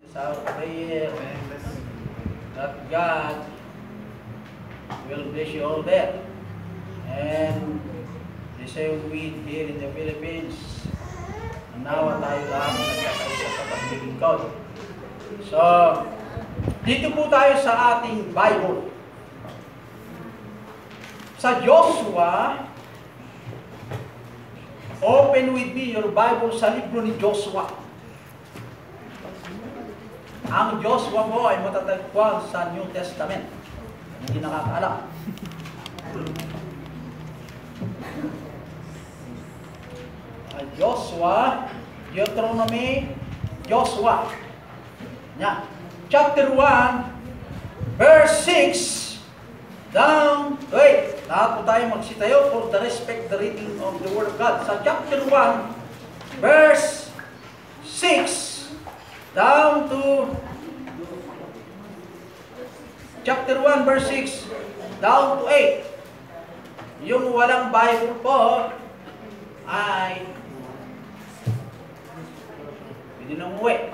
It's our prayer that God will bless you all there. And the same with here in the Philippines. Nawa tayo lahat nagkakaisa sa paglilingkod. So, dito po tayo sa ating Bible. Sa Joshua, open with me your Bible sa libro ni Joshua. Ang Joshua po ay matatagpuan sa New Testament. Hindi nakakaalam. Joshua, Deuteronomy, Joshua. Yeah. Chapter 1, verse 6, down to 8. Lahat po tayo magsitayo for the respect the reading of the Word of God. Sa chapter 1, verse 6, down to chapter 1, verse 6, down to 8. Yung walang Bible po, ay hindi na umuwi.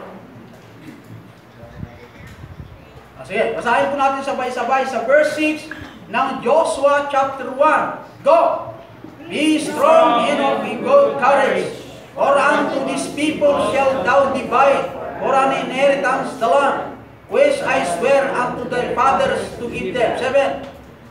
Sige, basahin po natin sabay-sabay sa verse 6 ng Joshua chapter 1. Go! Be strong and of good courage, for unto these people shalt thou divide for an inheritance the land, which I swear unto their fathers to give them. 7.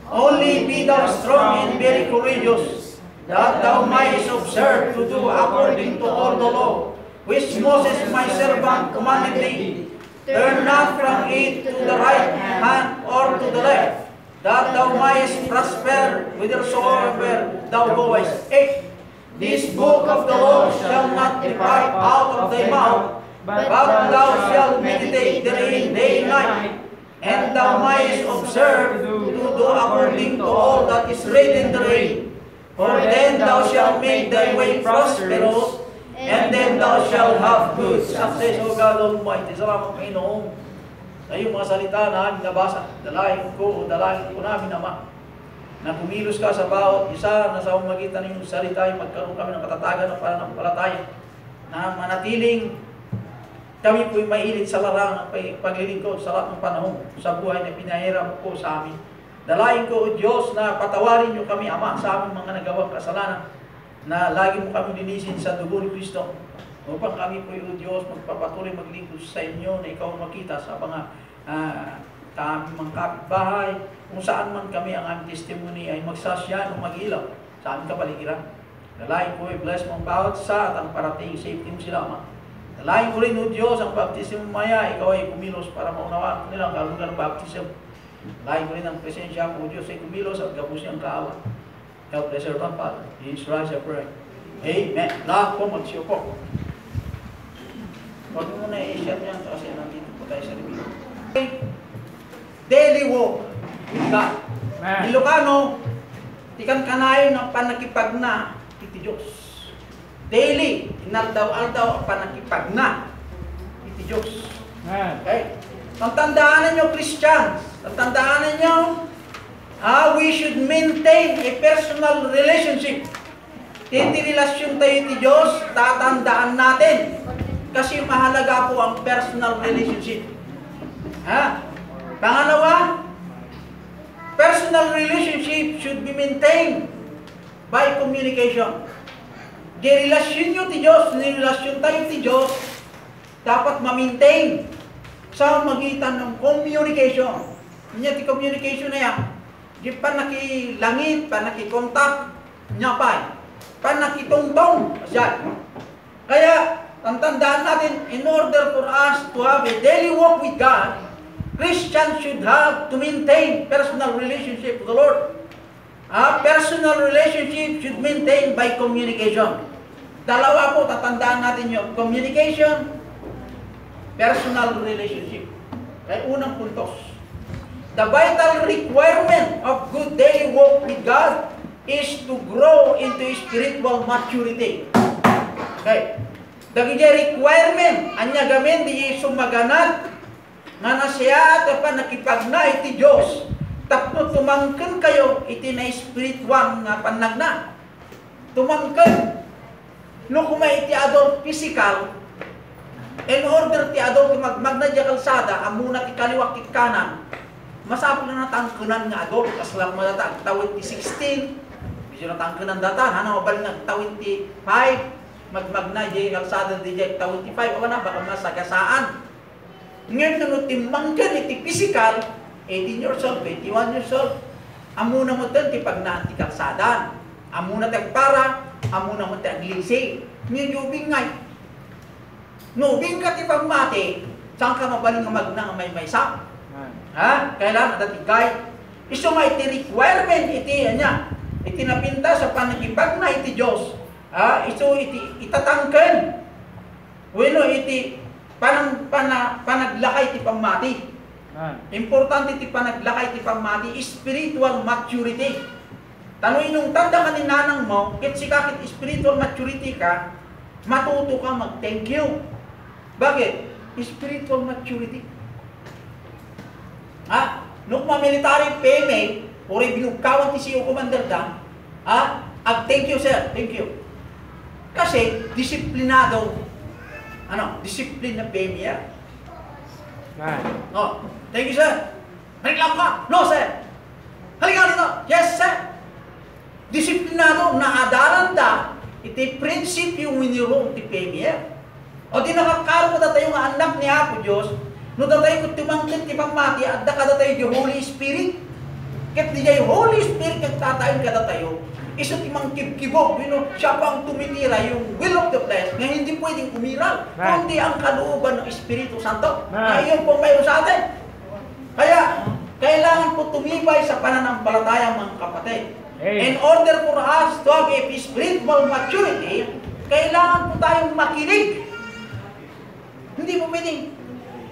Only be thou strong and very courageous, that thou mayest observe to do according to all the law, which Moses my servant commanded thee. Turn not from it to the right hand or to the left, that thou mayest prosper whithersoever thou goest. 8. This book of the law shall not depart out of thy mouth, but thou shalt meditate therein day and night, and thou mayest observe to do according to all that is written therein. For then thou shalt make thy way prosperous, and then thou shalt have good success. O God Almighty, salamat Panginoon sa iyong mga salita na aming nabasa. Dalangin ko namin, Ama, na kumilos ka sa bawat isa na sa umagitan ng iyong salita ay magkaroon kami ng katatagan ng pananampalataya, na manatiling kami po'y mahilig sa larang ng paglilingkod sa lahat ng panahon sa buhay na pinahiram po sa amin. Dalain ko, O Diyos, na patawarin niyo kami, Ama, sa aming mga nagawang kasalanan, na lagi mo kami linisin sa dugo ni Kristo, upang kami po, O Diyos, magpapatuloy maglingkod sa inyo, na ikaw makita sa mga aming mga kapitbahay, kung saan man kami ang aming testimony ay magsasyan o mag-ilaw sa aming kapaligiran. Dalain ko, bless mo ang bawat sa at ang parating safety mo sila, Ama. Dalain ko rin, O Diyos, ang baptism maya, ikaw ay kumilos para maunawaan nila ang kalugan ng baptism. Dalain ko rin ang presensya mo, O Diyos, ay kumilos at gabos niyang kaawa. Help the servant, Father. In His rise, I pray. Amen. Lahat po magsiyo po. Huwag mo na i-share yan kasi nandito po tayo sa review. Daily walk with God. Ilocano, tikan kanayon ng panakipagna iti Diyos. Daily, inaldaw-aldaw ang panakipagna iti Diyos. Okay? Tandaan ninyo, Christians, tandaan ninyo, we should maintain a personal relationship. Hindi relasyon tayo iti Diyos, tatandaan natin. Kasi mahalaga po ang personal relationship. Pangalawa, personal relationship should be maintained by communication. Di relasyon nyo ti Diyos, ni relasyon tayo ti Diyos, dapat ma-maintain sa magitan ng communication. Niya ti communication na yan. Di pa nakilangit, pa nakikontak, niya pa nakitungtong. Kaya, tandaan natin, in order for us to have a daily walk with God, Christians should have to maintain personal relationship with the Lord. Personal relationship should maintain by communication. Dalawa po, tatandaan natin yung communication, personal relationship. Kaya unang puntos. The vital requirement of good daily walk with God is to grow into spiritual maturity. Okay. Dagiti requirement, anya gamin di sumaganat, nga nasya at pa nakipagna iti Diyos, tapno tumangken kayo iti na spiritual nga panagna. Tumangken. No kumay iti adult physical, In order ti adult magmadya kalsada, amuna ti kaliwa ti kanan, masapol na natangkunan nga adult, kaslang madata, tawid ti 16, bisyo natangkunan data, hana mabalik nga tawid ti 5, magmadya kalsada di jay tawid ti 5, o na, baka masagasaan. Ngayon na timbanggan iti physical, 18 years old, 21 years old, amuna mo ito ti pagnaan ti kalsadan, amuna ti para, amuna mo ti aglisi, ngayon yubing ngay. No, bing ka ti pagmati, saan ka mabaling nga magnang may maysa? Ha? Kailangan datigay. Iso nga iti requirement iti niya. Iti napinta sa panagibag na iti Diyos. Ha? Iso iti itatangken. Bueno, iti panaglakay iti pagmati. Importante iti panaglakay iti pagmati, spiritual maturity. Tanong nung tanda ka ni nanang mo, kit sikakit spiritual maturity ka, matuto ka mag-thank you. Bakit? Spiritual maturity. Ha? Nung military PMA, uri binugkawan ti siyo commander da, ha? Thank you sir, thank you. Kasi, disiplinado, discipline na PMA yan. Oh, thank you sir. Reklamo ka? No sir. Halika dito. Yes sir. Disiplinado, naadalan da, iti prinsipyo winirong ti PMA. O di nakakaro ko datayo nga anak ni Apo Diyos, no datayo ko tumangkin ti pagmati, at da ka datayo yung Holy Spirit. Ket di jay Holy Spirit kag tatayon ka datayo, iso ti mangkibkibok, siya pang tumitira yung will of the flesh, nga hindi pwedeng umiral, kundi ang kalooban ng Espiritu Santo, na iyon po mayroon sa atin. Kaya, kailangan po tumibay sa pananampalataya mga kapatid. In order for us to have a spiritual maturity, kailangan po tayong makinig. Hindi mo pwedeng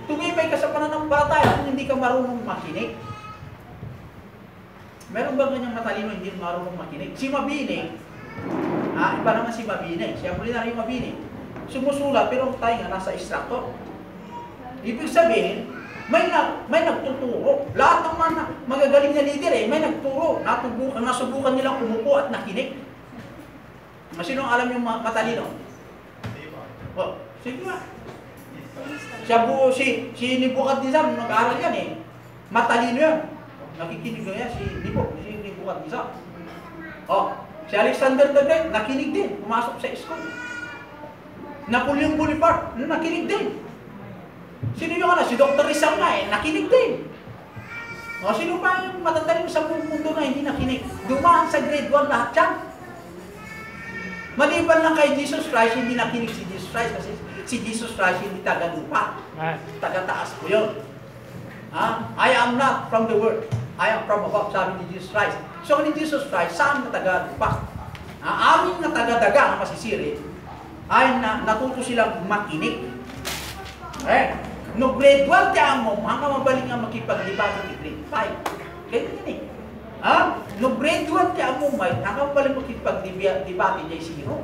tumibay ka sa pananampalataya kung hindi ka marunong makinig. Meron ba ganyang matalino hindi marunong makinig? Si Mabini, iba naman si Mabini, siya Apolinaryo Mabini, sumusulat pero tayo nga nasa instructor. Ibig sabihin, may nagtuturo. Lahat ng mga magagaling na leader may nagturo. Nasubukan nilang umupo at nakinig. Sino alam yung matalino? Oh, sige nga. Si Nebuchadnezzar, nag-aaral yan matalino yan. Nakikinig na yan si Nebuchadnezzar. Oh, si Alexander the Great, nakinig din. Pumasok sa school. Napoleon Bonaparte, nakinig din. Sino yung si Dr. Rizal nga nakinig din. O, sino pa yung matatalim sa mundo na hindi nakinig? Dumaan sa grade 1 lahat yan. Maliban lang kay Jesus Christ, hindi nakinig si Jesus Christ kasi si Jesus Christ hindi taga-lupa. Taga-taas po yun. I am not from the world. I am from above, sabi ni Jesus Christ. So, ni Jesus Christ, saan na taga-lupa? Amin na taga-daga ang masisiri ay natuto silang makinig. No grade 1 tiyan mo, hanggang mabaling nga makipag-debate ni grade 5. Kaya yun no grade 1 tiyan mo, hanggang mabaling makipag-debate niya 0.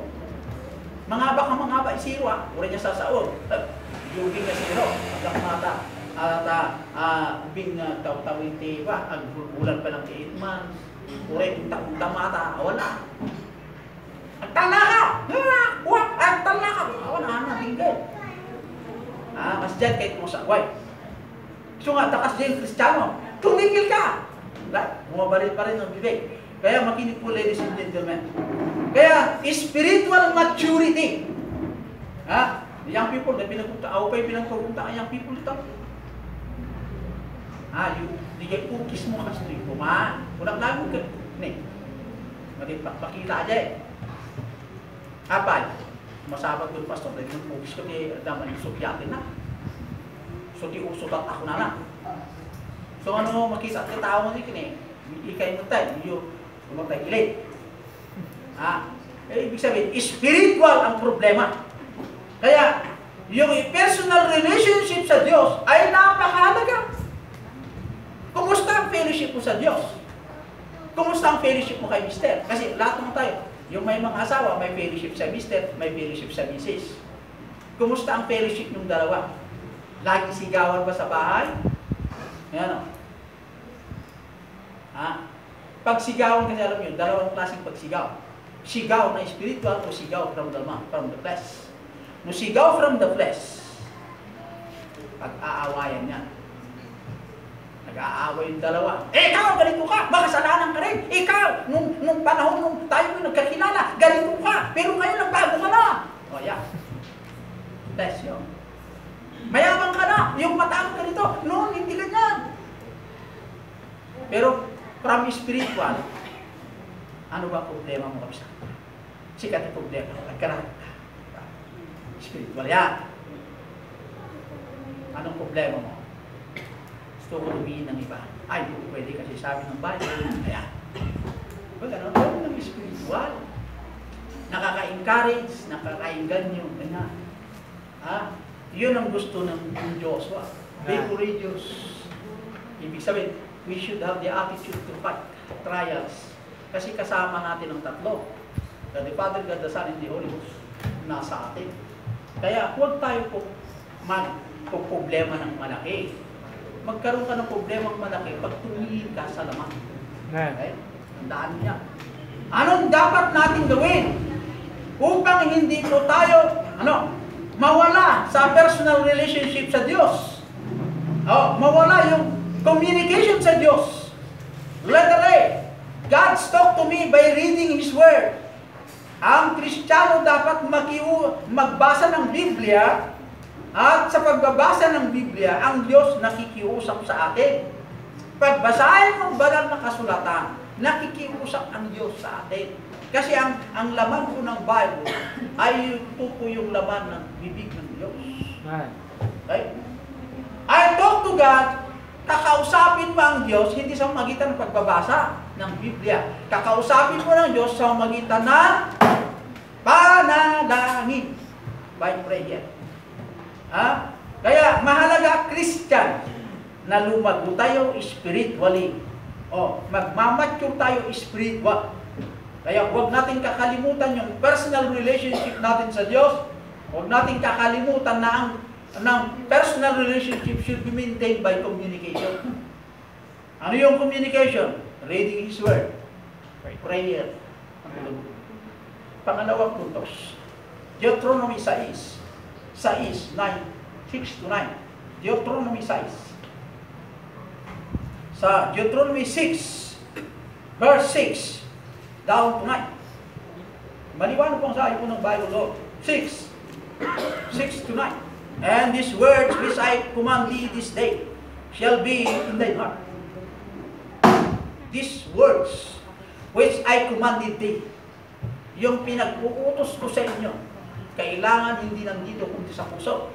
Mga ba 0 ura niya sasaon. Yuging na 0. Hanggang mata, bing tawin ti ba, ang bulan pa lang ti 8 months. Ura yung mata, wala. Ang tala ka! Ang tala ka! Wala na, binggay. Mas dyan kahit mo sa away. So nga, takas dyan Kristiyano, tumigil ka! Bumabalik pa rin ang bibig. Kaya makinig po, ladies and gentlemen. Kaya, spiritual maturity. Young people, ako pa yung pinagpupunta ang young people ito. Di kayo kukis mo kasi ito yung kumaan. Unang lago ka. Magpakita dyan. Apay. Masabat ko yung pastor, dahil yung kukis ko kaya daman yung sukyatin na. So, di usutat ako na lang. So, makita at katao mo din kini. Ikay mo tayo, yung tayo ilit. Ibig sabihin, spiritual ang problema. Kaya, yung personal relationship sa Diyos ay napakahalaga. Kumusta ang fellowship mo sa Diyos? Kumusta ang fellowship mo kay Mister? Kasi lahat naman tayo, yung may mga asawa, may fellowship sa Mister, may fellowship sa Mrs. Kumusta ang fellowship ng dalawa? Lagi sigawan ba sa bahay? Yan o. Pag sigawan kasi alam nyo, dalawang klaseng pagsigaw. Sigaw na spiritual o sigaw from the flesh. No sigaw from the flesh, Pag-aawayan niya. Nag-aaway yung dalawa. Ikaw, ganito ka, makasalanan ka rin. Ikaw, nung panahon nung tayo nagkakilala, ganito ka. Pero ngayon nagbago ka na. O yeah. That's yun. Mayabang ka na. Yung mataang ka nito. Noon, hindi ganyan. Pero from spiritual, ano ba problema mo kapsa? Sikat yung problema. Nagkaroon ka. Spiritual yan. Anong problema mo? Gusto ko lumihin ng iba. Ay, hindi pwede kasi sabi ng Bible. Ayan. Gano'n, gano'n ng spiritual. Nakaka-encourage, nakaka-enganyo. Ganyan. Ha? Yun ang gusto ng Joshua. Be courageous. Ibig sabihin, we should have the attitude to fight trials. Kasi kasama natin ang tatlo. God the Father, God the Son, and the Holy Ghost. Nasa atin. Kaya huwag tayo po magpo-problema ng malaki. Magkaroon ka ng problema ng malaki pag tumingin ka sa laman. Okay? Tandaan niya. Anong dapat natin gawin upang hindi po tayo mawala sa personal relationship sa Diyos? Mawala yung communication sa Diyos. Letter A, God talk to me by reading His Word. Ang Kristiyano dapat magbasa ng Biblia. At sa pagbabasa ng Biblia, ang Diyos nakikiusap sa atin. Pagbasahin ng banal na kasulatan, nakikiusap ang Diyos sa atin. Kasi ang laman po ng Bible ay ito po yung laman ng bibig ng Diyos. Okay? I talk to God, kakausapin mo ang Diyos, hindi sa magitan ng pagbabasa ng Biblia. Kakausapin mo ng Diyos sa magitan ng panalangin. By prayer. Kaya mahalaga, Christian, na lumago tayo spiritually. Magmamature tayo spiritual. Kaya huwag natin kakalimutan yung personal relationship natin sa Diyos. Huwag natin kakalimutan na ang personal relationship should be maintained by communication. Ano yung communication? Reading His Word. Prayer. Pangalawang puntos. Deuteronomy 6. 6, 6 to 9. Deuteronomy 6. Sa Deuteronomy 6, verse 6, down to 9. Maliwanag po ang sabi po ng Bible Lord. 6 to 9. And these words which I command thee this day shall be in thy heart. These words which I commanded thee, yung pinag-uutos ko sa inyo, kailangan hindi nandito kundi sa puso.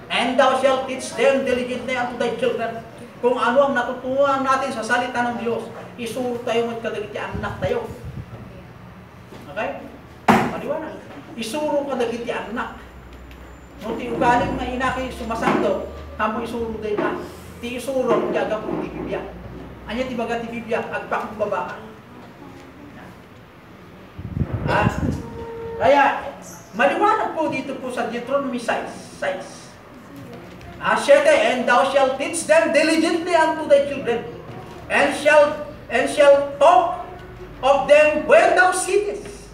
And thou shalt teach them diligently unto thy children. Kung ano ang natutunan natin sa salita ng Diyos, isuro tayo magkadagiti anak tayo. Okay? Maliwanag. Isuro kadagiti anak. Nung ti ugaling na inaki sumasando, hamo isuro tayo na. Ti isuro, gaga po ti Biblia. Anya ti baga ti Biblia, agpakong babaka. Kaya, maliwanag po dito po sa Deuteronomy 6. 7, and thou shalt teach them diligently unto thy children, and shall talk of them when thou sittest.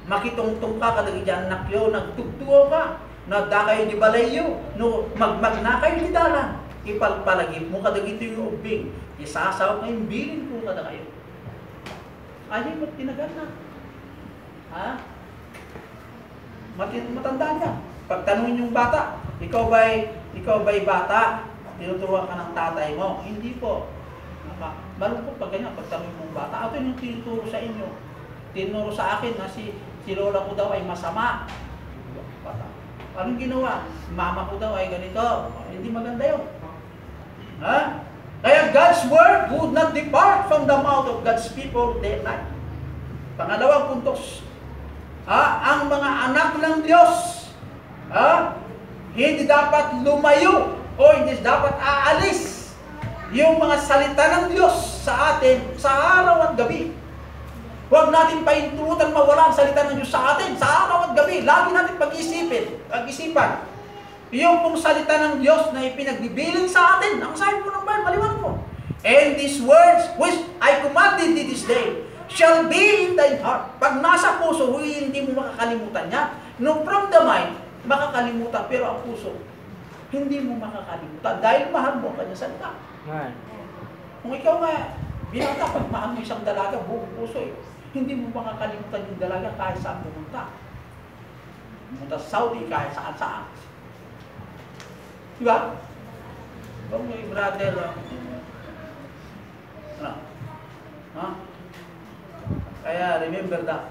Makitungtong ka kadagiti anak yo, nagtugtuo ka, nadakay di balayo, no magmagnakay di dalan. Ipalpalagip mo kadagiti yung ubing, isasaw ka yung bilin po kada kayo. Ano yung tinagal na? Matanda niya. Pagtanungin yung bata, ikaw ba'y bata? Tinuturuan ka ng tatay mo? Hindi po. Malungkot pag ganyan, pagtanungin mong bata. Ito yung tinuturo sa inyo. Tinuro sa akin na si lola ko daw ay masama. Bata. Anong ginawa? Mama ko daw ay ganito. Hindi maganda yun. Kaya God's word would not depart from the mouth of God's people day and night. Pangalawang puntos. Ang mga anak ng Diyos, hindi dapat lumayo o hindi dapat aalis yung mga salita ng Diyos sa atin sa araw at gabi. Huwag natin paintulutan mawala ang salita ng Diyos sa atin sa araw at gabi. Lagi natin pag-isipan. Yung pong salita ng Diyos na ipinagbibiling sa atin, ang sabi po ng Bible, maliwanag po. And these words which I commanded thee this day shall be in thy heart. Pag nasa puso, hindi mo makakalimutan niya. No, from the mind, makakalimutan, pero ang puso, hindi mo makakalimutan dahil mahal mo ang kanyang salita. Amen. Kung ikaw nga, binata, pag mahal mo isang dalaga, buong puso hindi mo makakalimutan yung dalaga kahit saan pumunta. Pumunta sa Saudi, kahit saan. Diba? Kung may brother, ha? Kaya remember that.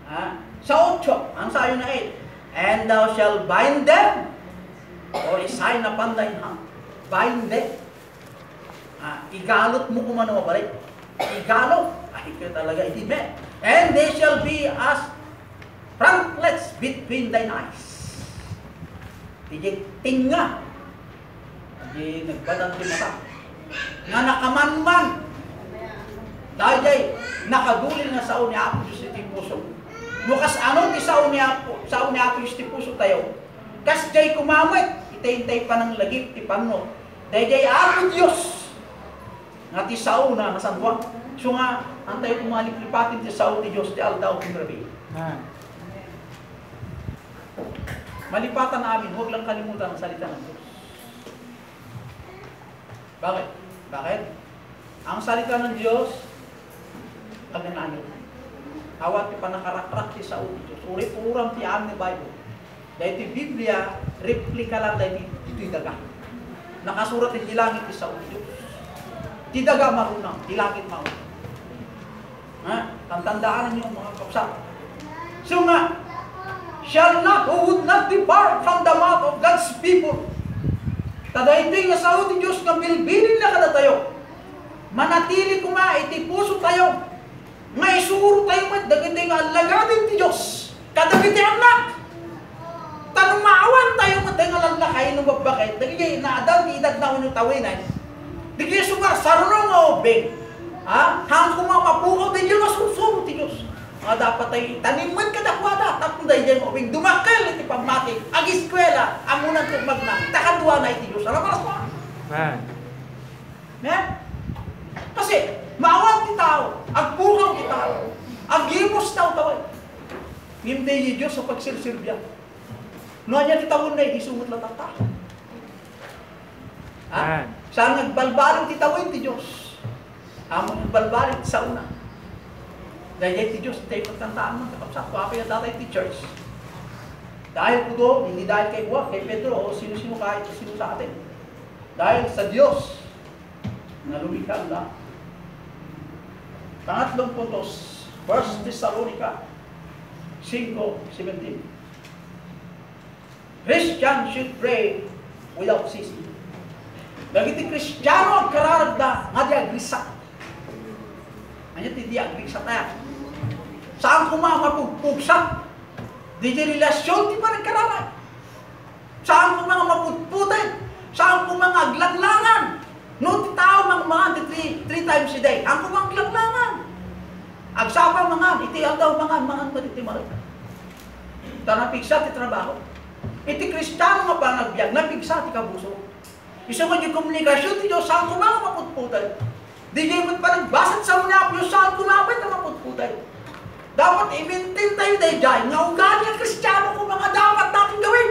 Ha? Sa 8, ang sayo na 8, and thou shall bind them, or sign upon thine hand. Bind them. Igalot mo kung ano mabalik. Igalot. Ay, ito talaga, hindi me. And they shall be as frontlets between thine eyes. Hindi tinga. Hindi nagbadang mata. Nga nakamanman. Dahil ay nakadulil na sa ni Apo Diyos iti puso. Nukas ano ti sa ni Apo Diyos iti puso tayo. Kas jay kumamit. Itay-intay pa ng lagip ti panno. Dahil jay Apo Diyos. Nga ti sao na nasanwa. So nga, antay kumalipatin ti sao ti Diyos ti aldaw ti grabe. Malipatan namin, huwag lang kalimutan ang salita ng Diyos. Bakit? Bakit? Ang salita ng Diyos, kagananyo. Awat ti panakarakrak ti sao ti Diyos. Urit-uram ti amin ni Bible. Dahil ti Biblia, replika lang dahil ito'y daga. Nakasurat ti langit ti sao ti Diyos. Ti daga marunang, ti langit marunang. Tandaan niyo mga kapsat. So nga, shall not, who would not depart from the mouth of God's people. Tadaytoy nga sao ti Diyos nga bilbilin na kada tayo. Manatili ko nga, iti puso tayo. Nga isuro tayo man, dagiti nga alagadin ti Diyos. Kadagiti anak. Tanong maawan tayo man tayo nga lalakay nung babakit. Dagiti naadal, di edad na unyo tawinan. Dagiti sugar, sarunong nga obeng. Hang kumapapukaw din yung masusuro ti Diyos. Nga dapat ay taniman ka dakwada. Tapos dahil dyan obeng, dumakal iti pamati. Ag-eskwela, amunan tugmag na. Takadwa na iti Diyos. Alam mo mo? Kasi, maawan ti tao. Agpukaw ti tao. Agimos tao taway. Hindi ni Diyos sa pagsirsirbiya. Noon niya ti tawon na isungot lang tata. Saan nagbalbalin ti tawin ti Diyos? Amon nagbalbalin sa una. Dahil ti Diyos, tayo pagtantaan mo. Kapag pa kaya datay ti church. Dahil po doon, hindi dahil kay Juan, kay Pedro, o sino-sino kahit sino sa atin. Dahil sa Diyos, na lumikha lang. Pangatlong puntos, 1 Thessalonica 5:17. Christian should pray without ceasing. Dagiti Kristiyano ang kararagda nga di agrisak. Anya ti di agrisak na. Saan kumamapugpugsak? Di relasyon ti pa nagkararag. Saan ko mga maputputin? Saan ko mga aglanglangan? No ti tao mga three times a day. Ang kumang aglanglangan. Agsapa mga, iti daw mga matitimal. Tanapigsa ti trabaho. Iti Kristiyano nga pa nagbiag, napigsa ti kabuso. Isa nga yung komunikasyon ti Diyos, saan ko mga maputputan? Di nyo pa nagbasat sa mga Diyos, saan ko naman na maputputan? Dapat i-maintain tayo dahil dyan, nga ugali ang Kristiyano kung mga dapat natin gawin.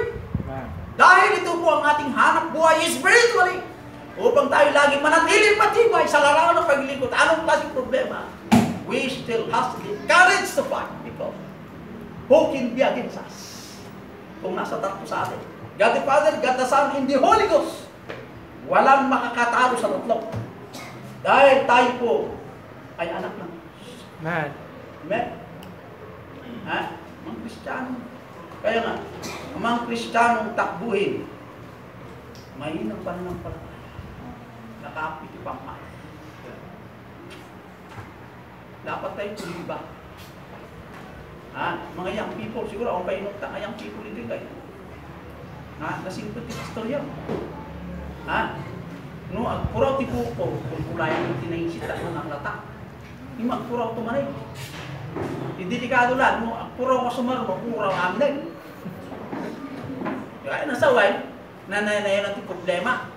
Dahil ito po ang ating hanap buhay spiritually. Upang tayo lagi manatili patibay sa larangan ng paglingkod. Anong klaseng problema? We still have the courage to fight because who can be against us? Kung nasa tatlo sa atin. God the Father, God the Son, and the Holy Ghost. Walang makakatalo sa tatlo. Dahil tayo po ay anak ng Diyos. Amen. Amen? Mga Kristiyano. Kaya nga, ang mga Kristiyanong takbuhin, mahinang pananampalataya. Nakapit ipang mahal. Dapat tayo tuliba. Mga young people, siguro ako pa inukta nga young people ito kayo. Nasimple ti pastor yan. No, agpuraw ti puko, kung kulayan yung tinaisita mo ng latak. Yung agpuraw tumanay. Delikado lang, no, agpuraw ka sumaro, magpuraw amin. Kaya nasaway, nanay na yung problema.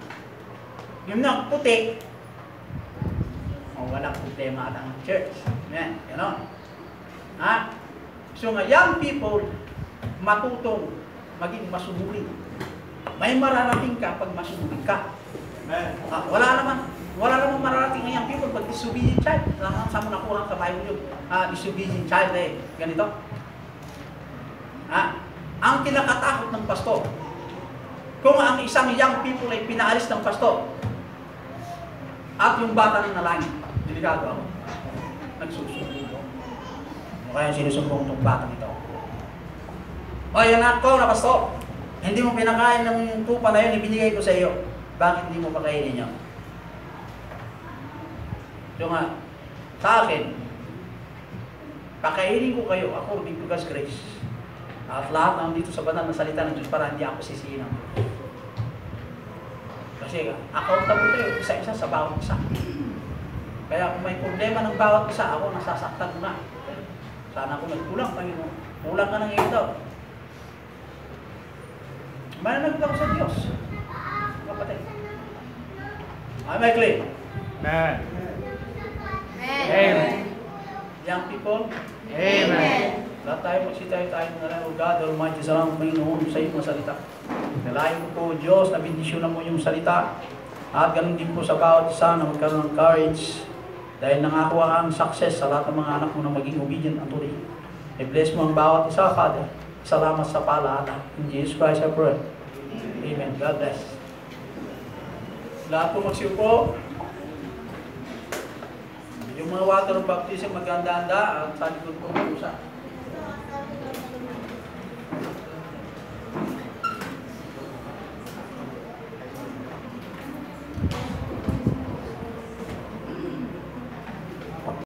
Yung nagputik, walang problema at ang church. Yan, gano'n. So nga, young people, matutong maging masumuli. May mararating ka pag masunod ka. Wala naman mararating ng young people pag disobedient child. Saan mo nakuha ang kabayo yun? Disobedient child ganito. Ang kinakatakot ng pastor, kung ang isang young people ay pinaalis ng pastor, at yung bata ng nalangin, delikado ako. Nagsusumbong. Kaya sinusumbong itong batang ito. O, yan ako na pastor. Hindi mo pinakain ng tupa na yun, ibinigay ko sa iyo. Bakit hindi mo pakainin niyo? So nga, sa akin, pakainin ko kayo according to God's grace. At lahat na dito sa banal na salita ng Diyos para hindi ako sisihin ng Diyos. Kasi accountable tayo, isa-isa sa bawat isa. Kaya kung may problema ng bawat isa, ako nasasaktan ko na. Sana ako nagkulang, Panginoon. Kulang ka ng ito. Mananagot ako sa Diyos. Kapatid. Ay, Michael. Amen. Amen. Young people. Amen. Lahat tayo magsitayo tayo ng alam, O God Almighty, salamat Panginoon sa iyong salita. Nalayan ko po, Diyos, na bendisyonan mo yung salita. At ganun din po sa bawat isa na magkaroon ng courage. Dahil nangako ang success sa lahat ng mga anak mo na maging obedient at tuloy. I-bless mo ang bawat isa, Father. Salamat sa palaala. In Jesus Christ I pray. Amen. God bless. Lahat po magsiupo. Yung mga water of baptism maganda-handa at sa likod po mag-usap.